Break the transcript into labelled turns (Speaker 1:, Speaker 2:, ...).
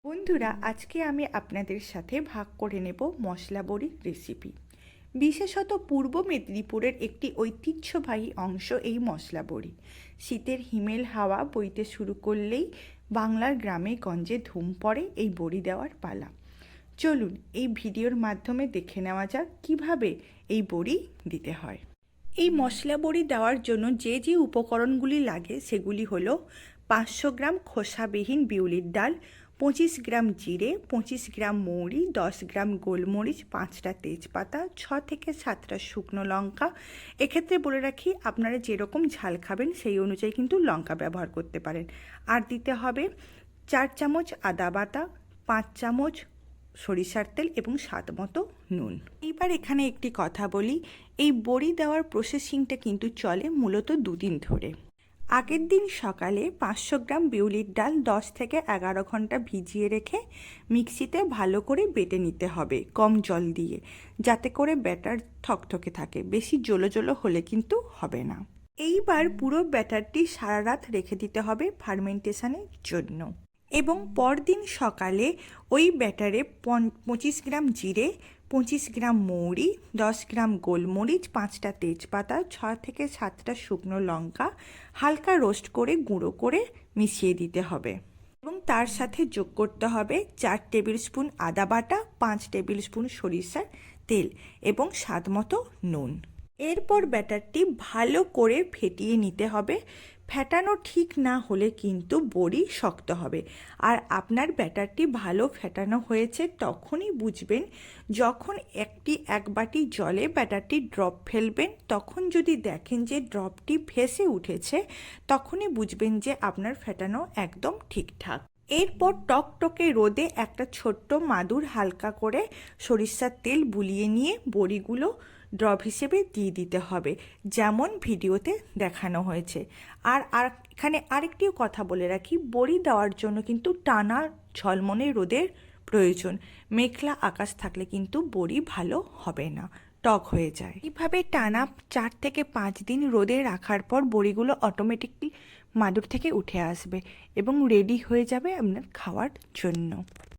Speaker 1: বন্ধুরা, আজকে আমি আপনাদের সাথে ভাগ করে নেব মশলা বড়ির রেসিপি। বিশেষত পূর্ব মেদিনীপুরের একটি ঐতিহ্যবাহী অংশ এই মশলা বড়ি। শীতের হিমেল হাওয়া বইতে শুরু করলেই বাংলার গ্রামে গঞ্জে ধুম পড়ে এই বড়ি দেওয়ার পালা। চলুন এই ভিডিওর মাধ্যমে দেখে নেওয়া যাক কিভাবে এই বড়ি দিতে হয়। এই মশলা বড়ি দেওয়ার জন্য যে যে উপকরণগুলি লাগে সেগুলি হলো 500 গ্রাম খোসাবিহীন বিউলির ডাল, 25 গ্রাম জিরে, 25 গ্রাম মৌরি, 10 গ্রাম গোলমরিচ, 5টা তেজপাতা, 6 থেকে 7টা শুকনো লঙ্কা। এক্ষেত্রে বলে রাখি, আপনারা যেরকম ঝাল খাবেন সেই অনুযায়ী কিন্তু লঙ্কা ব্যবহার করতে পারেন। আর দিতে হবে 4 চামচ আদা বাটা, 5 চামচ সরিষার তেল এবং স্বাদ মতো নুন। এইবার এখানে একটি কথা বলি, এই বড়ি দেওয়ার প্রসেসিংটা কিন্তু চলে মূলত দুদিন ধরে। আগের দিন সকালে 500 গ্রাম বিউলির ডাল 10 থেকে 11 ঘন্টা ভিজিয়ে রেখে মিক্সিতে ভালো করে বেটে নিতে হবে কম জল দিয়ে, যাতে করে ব্যাটার থকথকে থাকে। বেশি জলো জলো হলে কিন্তু হবে না। এইবার পুরো ব্যাটারটি সারা রাত রেখে দিতে হবে ফার্মেন্টেশনের জন্য, এবং পরদিন সকালে ওই ব্যাটারে 25 গ্রাম জিরে, 25 গ্রাম মৌরি, 10 গ্রাম গোলমরিচ, 5টা তেজপাতা, 6 থেকে 7টা শুকনো লঙ্কা হালকা রোস্ট করে গুঁড়ো করে মিশিয়ে দিতে হবে, এবং তার সাথে যোগ করতে হবে 4 টেবিল স্পুন আদা বাটা, 5 টেবিল স্পুন সরিষার তেল এবং স্বাদ মতো নুন। এরপর ব্যাটারটি ভালো করে ফেটিয়ে নিতে হবে। ফেটানো ঠিক না হলে কিন্তু বড়ি শক্ত হবে। আর আপনার ব্যাটারটি ভালো ফেটানো হয়েছে তখনই বুঝবেন যখন এক বাটি জলে ব্যাটারটি ড্রপ ফেলবেন। তখন যদি দেখেন যে ড্রপটি ভেসে উঠেছে, তখনই বুঝবেন যে আপনার ফেটানো একদম ঠিকঠাক। এরপর টকটকে রোদে একটা ছোট্ট মাদুর হালকা করে সরিষার তেল বুলিয়ে নিয়ে বড়িগুলো ড্রপ হিসেবে দিয়ে দিতে হবে, যেমন ভিডিওতে দেখানো হয়েছে। আর এখানে আরেকটিও কথা বলে রাখি, বড়ি দেওয়ার জন্য কিন্তু টানা ঝলমলে রোদের প্রয়োজন। মেঘলা আকাশ থাকলে কিন্তু বড়ি ভালো হবে না, টক হয়ে যায়। এইভাবে টানা 4 থেকে 5 দিন রোদে রাখার পর বড়িগুলো অটোমেটিকলি মাদুর থেকে উঠে আসবে এবং রেডি হয়ে যাবে আপনার খাওয়ার জন্য।